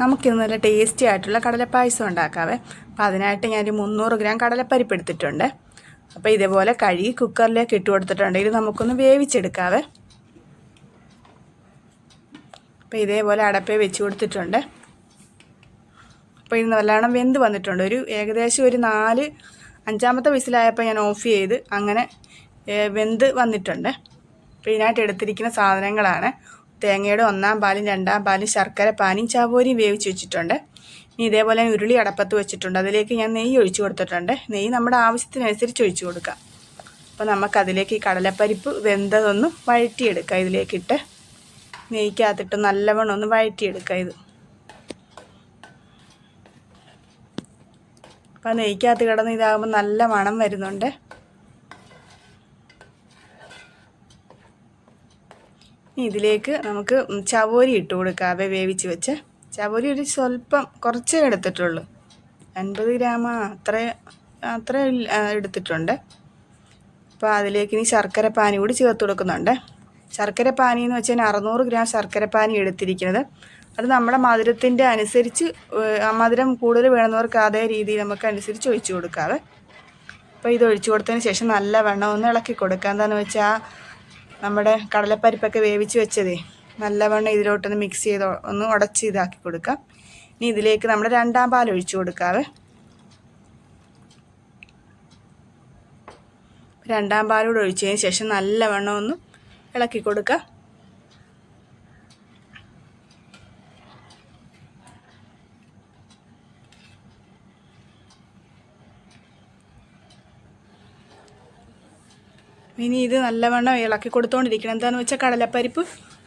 നമുക്കിന്ന് നല്ല ടേസ്റ്റി ആയിട്ടുള്ള കടലപ്പായസം ഉണ്ടാക്കാവേ. അപ്പോൾ അതിനായിട്ട് ഞാനൊരു 300 ഗ്രാം കടലപ്പരിപ്പ് എടുത്തിട്ടുണ്ട്. അപ്പോൾ ഇതേപോലെ കഴുകി കുക്കറിലേക്ക് ഇട്ട് കൊടുത്തിട്ടുണ്ട്. ഇത് നമുക്കൊന്ന് വേവിച്ചെടുക്കാവേ. അപ്പോൾ ഇതേപോലെ അടപ്പേ വെച്ച് കൊടുത്തിട്ടുണ്ട്. അപ്പോൾ ഇത് നല്ലോണം വെന്ത് വന്നിട്ടുണ്ട്. ഏകദേശം ഒരു 4-5 വിസിലായപ്പോൾ ഞാൻ ഓഫ് ചെയ്ത് അങ്ങനെ വെന്ത് വന്നിട്ടുണ്ട്. അപ്പോൾ ഇതിനായിട്ട് എടുത്തിരിക്കുന്ന സാധനങ്ങളാണ് തേങ്ങയുടെ 1-ാം പാലും 2-ാം പാലും ശർക്കര പാനിയും ചാവോരിയും വേവിച്ച് വെച്ചിട്ടുണ്ട്. ഇനി ഇതേപോലെ ഉരുളി അടപ്പത്ത് വെച്ചിട്ടുണ്ട്. അതിലേക്ക് ഞാൻ നെയ്യ് ഒഴിച്ച് കൊടുത്തിട്ടുണ്ട്. നെയ്യ് നമ്മുടെ ആവശ്യത്തിനനുസരിച്ച് ഒഴിച്ച് കൊടുക്കാം. അപ്പോൾ നമുക്കതിലേക്ക് ഈ കടലപ്പരിപ്പ് വെന്തതൊന്ന് വഴറ്റിയെടുക്കാം. ഇതിലേക്കിട്ട് നെയ്ക്കകത്തിട്ട് നല്ലവണ്ണം ഒന്ന് വഴറ്റിയെടുക്കാം. ഇത് അപ്പോൾ നെയ്ക്കകത്ത് കിടന്ന് ഇതാകുമ്പോൾ നല്ല മണം വരുന്നുണ്ട്. ഇതിലേക്ക് നമുക്ക് ചവോരി ഇട്ട് കൊടുക്കാം. വേവിച്ച് വെച്ച് ചവോരി ഒരു സ്വല്പം കുറച്ചേ എടുത്തിട്ടുള്ളൂ. 50 ഗ്രാം അത്ര എടുത്തിട്ടുണ്ട്. അപ്പോൾ അതിലേക്ക് ഇനി ശർക്കര പാനി കൂടി ചേർത്ത് കൊടുക്കുന്നുണ്ട്. ശർക്കര പാനി എന്ന് വെച്ചാൽ 600 ഗ്രാം ശർക്കര പാനി എടുത്തിരിക്കുന്നത്. അത് നമ്മുടെ മധുരത്തിൻ്റെ അനുസരിച്ച് മധുരം കൂടുതൽ വേണമെന്നവർക്ക് അതേ രീതിയിൽ നമുക്ക് അനുസരിച്ച് ഒഴിച്ച് കൊടുക്കാവേ. അപ്പോൾ ഇത് ഒഴിച്ച് കൊടുത്തതിന് ശേഷം നല്ലവണ്ണം ഒന്ന് ഇളക്കി കൊടുക്കുക. എന്താണെന്ന് വെച്ചാൽ നമ്മുടെ കടലപ്പരിപ്പൊക്കെ വേവിച്ച് വെച്ചതേ നല്ലവണ്ണം ഇതിലോട്ടൊന്ന് മിക്സ് ചെയ്ത് ഒന്ന് ഉടച്ച് ഇതാക്കി കൊടുക്കാം. ഇനി ഇതിലേക്ക് നമ്മുടെ 2-ാം പാൽ ഒഴിച്ചു കൊടുക്കാവേ. 2-ാം പാലൂടെ ഒഴിച്ചതിന് ശേഷം നല്ലവണ്ണം ഒന്ന് ഇളക്കി കൊടുക്കുക. ഇനി ഇത് നല്ലവണ്ണം ഇളക്കി കൊടുത്തുകൊണ്ടിരിക്കണം. എന്താണെന്ന് വെച്ചാൽ കടലപ്പരിപ്പ്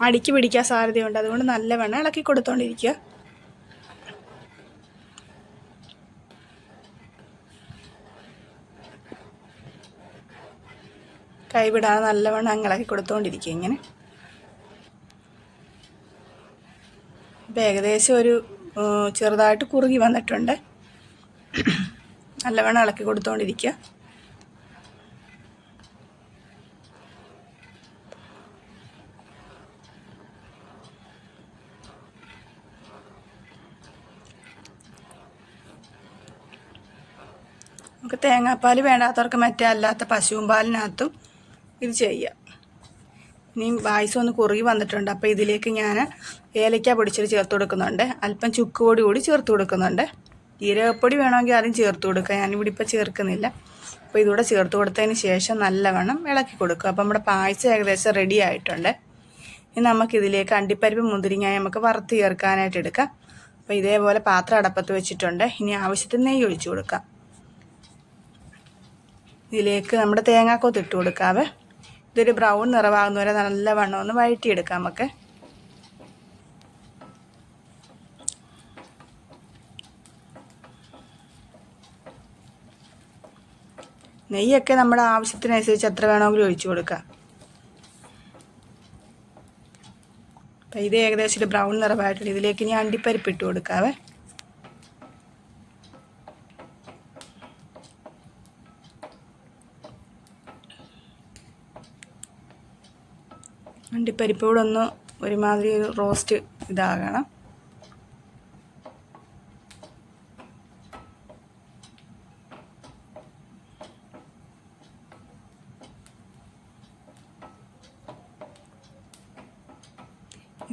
അടിക്ക് പിടിക്കാൻ സാധ്യതയുണ്ട്. അതുകൊണ്ട് നല്ലവണ്ണം ഇളക്കി കൊടുത്തുകൊണ്ടിരിക്കുക. കൈവിടാതെ നല്ലവണ്ണം ഇളക്കി കൊടുത്തുകൊണ്ടിരിക്കുക. ഇങ്ങനെ ഇപ്പം ഏകദേശം ഒരു ചെറുതായിട്ട് കുറുകി വന്നിട്ടുണ്ട്. നല്ലവണ്ണം ഇളക്കി കൊടുത്തുകൊണ്ടിരിക്കുക. നമുക്ക് തേങ്ങാപ്പാൽ വേണ്ടാത്തവർക്ക് മറ്റേ അല്ലാത്ത പശുവും പാലിനകത്തും ഇത് ചെയ്യാം. ഇനിയും പായസം ഒന്ന് കുറുകി വന്നിട്ടുണ്ട്. അപ്പോൾ ഇതിലേക്ക് ഞാൻ ഏലക്ക പൊടിച്ചത് ചേർത്ത് കൊടുക്കുന്നുണ്ട്. അല്പം ചുക്ക് പൊടി കൂടി ചേർത്ത് കൊടുക്കുന്നുണ്ട്. ജീരകപ്പൊടി വേണമെങ്കിൽ ആദ്യം ചേർത്ത് കൊടുക്കുക. ഞാനിവിടെ ഇപ്പോൾ ചേർക്കുന്നില്ല. അപ്പോൾ ഇതുകൂടെ ചേർത്ത് കൊടുത്തതിന് ശേഷം നല്ലവണ്ണം ഇളക്കി കൊടുക്കുക. അപ്പോൾ നമ്മുടെ പായസം ഏകദേശം റെഡി ആയിട്ടുണ്ട്. ഇനി നമുക്കിതിലേക്ക് അണ്ടിപ്പരിപ്പ് മുന്തിരിങ്ങായി നമുക്ക് വറുത്ത് ചേർക്കാനായിട്ട് എടുക്കാം. അപ്പോൾ ഇതേപോലെ പാത്രം അടപ്പത്ത് വെച്ചിട്ടുണ്ട്. ഇനി ആവശ്യത്തിന് നെയ്യ് ഒഴിച്ചു കൊടുക്കാം. ഇതിലേക്ക് നമ്മുടെ തേങ്ങാക്കൊത്ത് ഇട്ട് കൊടുക്കാവേ. ഇതൊരു ബ്രൗൺ നിറമാകുന്ന വരെ നല്ലവണ്ണം ഒന്ന് വഴറ്റിയെടുക്കാം നമുക്ക്. നെയ്യൊക്കെ നമ്മുടെ ആവശ്യത്തിനനുസരിച്ച് എത്ര വേണമെങ്കിലും ഒഴിച്ചു കൊടുക്കാം. അപ്പം ഇത് ഏകദേശം ഒരു ബ്രൗൺ നിറമായിട്ടുണ്ട്. ഇതിലേക്ക് ഇനി അണ്ടിപ്പരിപ്പ് ഇട്ട് കൊടുക്കാവേ. അണ്ടിപ്പരിപ്പ് കൂടെ ഒന്ന് ഒരുമാതിരി ഒരു റോസ്റ്റ് ഇതാകണം.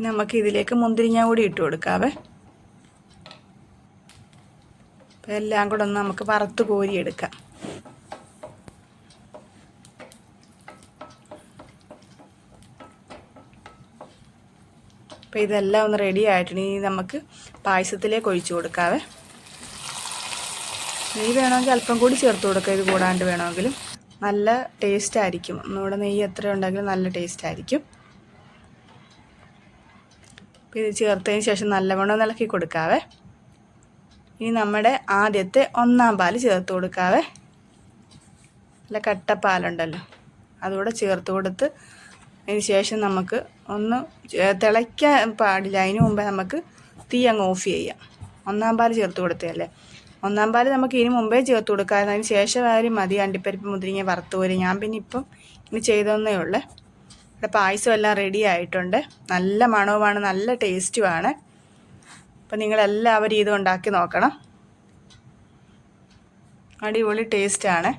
നമുക്ക് ഇതിലേക്ക് മുന്തിരിങ്ങ കൂടി ഇട്ട് കൊടുക്കാവേ. അപ്പം എല്ലാം കൂടെ ഒന്ന് നമുക്ക് വറുത്ത് കോരിയെടുക്കാം. അപ്പോൾ ഇതെല്ലാം ഒന്ന് റെഡി ആയിട്ടുണ്ട്. ഇനി നമുക്ക് പായസത്തിലേക്ക് ഒഴിച്ചു കൊടുക്കാവേ. നെയ്യ് വേണമെങ്കിൽ അല്പം കൂടി ചേർത്ത് കൊടുക്കുക. ഇത് കൂടാണ്ട് വേണമെങ്കിലും നല്ല ടേസ്റ്റ് ആയിരിക്കും. ഒന്നുകൂടെ നെയ്യ് എത്ര ഉണ്ടെങ്കിലും നല്ല ടേസ്റ്റ് ആയിരിക്കും. അപ്പോൾ ഇത് ചേർത്തതിന് ശേഷം നല്ലവണ്ണം ഇളക്കി കൊടുക്കാവേ. ഇനി നമ്മുടെ ആദ്യത്തെ 1-ാം പാൽ ചേർത്ത് കൊടുക്കാവേ. നല്ല കട്ടപ്പാലുണ്ടല്ലോ, അതുകൂടെ ചേർത്ത് കൊടുത്ത് അതിന് ശേഷം നമുക്ക് ഒന്ന് തിളയ്ക്കാൻ പാടില്ല. അതിന് മുമ്പേ നമുക്ക് തീ അങ്ങ് ഓഫ് ചെയ്യാം. 1-ാം പാൽ ചേർത്ത് കൊടുത്തതല്ലേ. 1-ാം പാൽ നമുക്ക് ഇതിന് മുമ്പേ ചേർത്ത് കൊടുക്കാം. അതിന് ശേഷം ആരും മതി അണ്ടിപ്പരിപ്പ് മുന്തിരിങ്ങ വറുത്ത് പോരും. ഞാൻ പിന്നെ ഇപ്പം ഇനി ചെയ്തോന്നേ ഉള്ളൂ. ഇവിടെ പായസം എല്ലാം റെഡി ആയിട്ടുണ്ട്. നല്ല മണവുമാണ്, നല്ല ടേസ്റ്റുമാണ്. അപ്പം നിങ്ങളെല്ലാവരും ഇത് ഉണ്ടാക്കി നോക്കണം. അടിപൊളി ടേസ്റ്റാണ്.